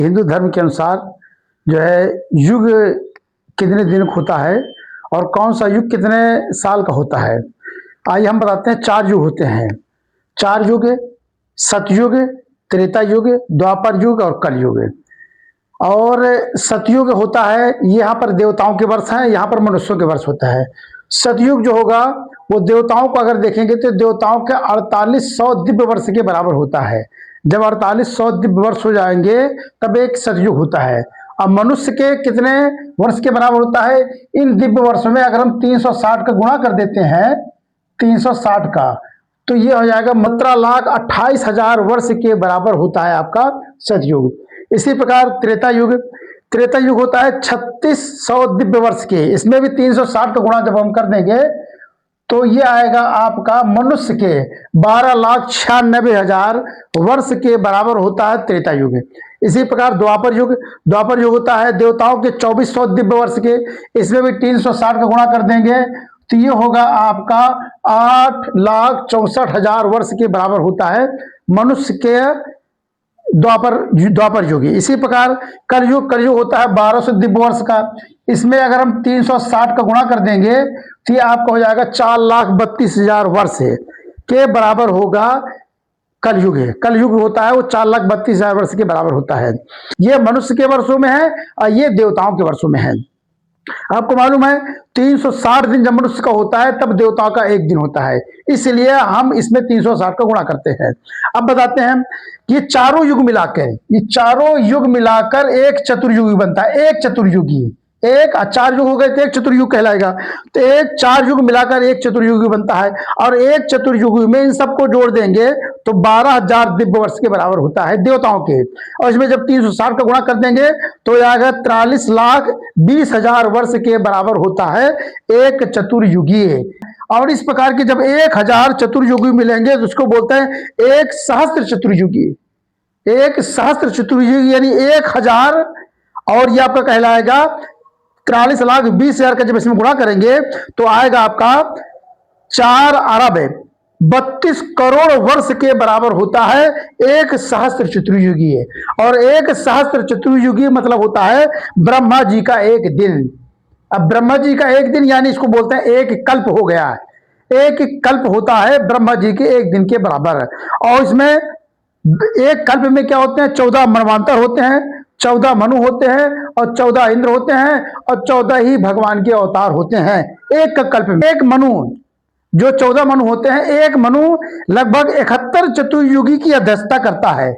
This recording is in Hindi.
हिंदू धर्म के अनुसार जो है युग कितने दिन का होता है और कौन सा युग कितने साल का होता है। आइए हम बताते हैं। 4 युग होते हैं। 4 युग: सतयुग, त्रेता युग, द्वापर युग और कलयुग। और सतयुग होता है, यहाँ पर देवताओं के वर्ष हैं, यहाँ पर मनुष्यों के वर्ष होता है। सतयुग जो होगा वो देवताओं को अगर देखेंगे तो देवताओं के 4800 दिव्य वर्ष के बराबर होता है। जब 4800 दिव्य वर्ष हो जाएंगे तब एक सतयुग होता है। अब मनुष्य के कितने वर्ष के बराबर होता है? इन दिव्य वर्षों में अगर हम 360 का गुणा कर देते हैं, 360 का, तो ये हो जाएगा 17,28,000 वर्ष के बराबर होता है आपका सतयुग। इसी प्रकार त्रेता युग। त्रेता युग होता है 3600 दिव्य वर्ष के। इसमें भी 360 का गुणा जब हम कर देंगे तो ये आएगा आपका मनुष्य के 12,96,000 वर्ष के बराबर होता है त्रेता युग। इसी प्रकार द्वापर युग। द्वापर युग होता है देवताओं के 2400 दिव्य वर्ष के। इसमें भी 360 का गुणा कर देंगे तो ये होगा आपका 8,64,000 वर्ष के बराबर होता है मनुष्य के द्वापर युग। इसी प्रकार कलयुग। कलयुग होता है 1200 दिव्य वर्ष का। इसमें अगर हम 360 का गुणा कर देंगे तो ये आपका हो जाएगा 4,32,000 वर्ष के बराबर होगा कलयुग है। कलयुग होता है वो 4,32,000 वर्ष के बराबर होता है। ये मनुष्य के वर्षों में है और ये देवताओं के वर्षों में है। आपको मालूम है 360 दिन जब मनुष्य का होता है तब देवताओं का एक दिन होता है, इसलिए हम इसमें 360 का गुणा करते हैं। अब बताते हैं कि ये चारों युग मिलाकर एक चतुर्युगी बनता है। एक चतुर्युगी, एक 4 युग हो गए तो एक चतुर्युग कहलाएगा। तो एक 4 युग मिलाकर एक चतुर्युगी बनता है और एक चतुर्युगी में इन सबको जोड़ देंगे तो 12,000 दिव्य वर्ष के बराबर होता है देवताओं के। और इसमें जब 360 का गुणा कर देंगे तो आएगा 43,20,000 वर्ष के बराबर होता है एक चतुर्युगी। और इस प्रकार के जब 1000 चतुर्युगी मिलेंगे तो उसको बोलते हैं एक सहस्त्र चतुर्युगी। एक सहस्त्र चतुर्युगी यानी 1000, और ये आपका कहलाएगा 43,20,000 का जब इसमें गुणा करेंगे तो आएगा आपका 4 अरब 32 करोड़ वर्ष के बराबर होता है एक सहस्त्र चतुर्युगी है। और एक सहस्त्र चतुर्युगी मतलब होता है ब्रह्मा जी का एक दिन। अब ब्रह्मा जी का एक दिन यानी इसको बोलते हैं एक कल्प हो गया है। एक कल्प होता है ब्रह्मा जी के एक दिन के बराबर। और इसमें एक कल्प में क्या होते हैं? 14 मनवंतर होते हैं, 14 मनु होते हैं और 14 इंद्र होते हैं और 14 ही भगवान के अवतार होते हैं एक कल्प में। एक मनु, जो 14 मनु होते हैं, एक मनु लगभग 71 चतुर्युगी की अध्यक्षता करता है।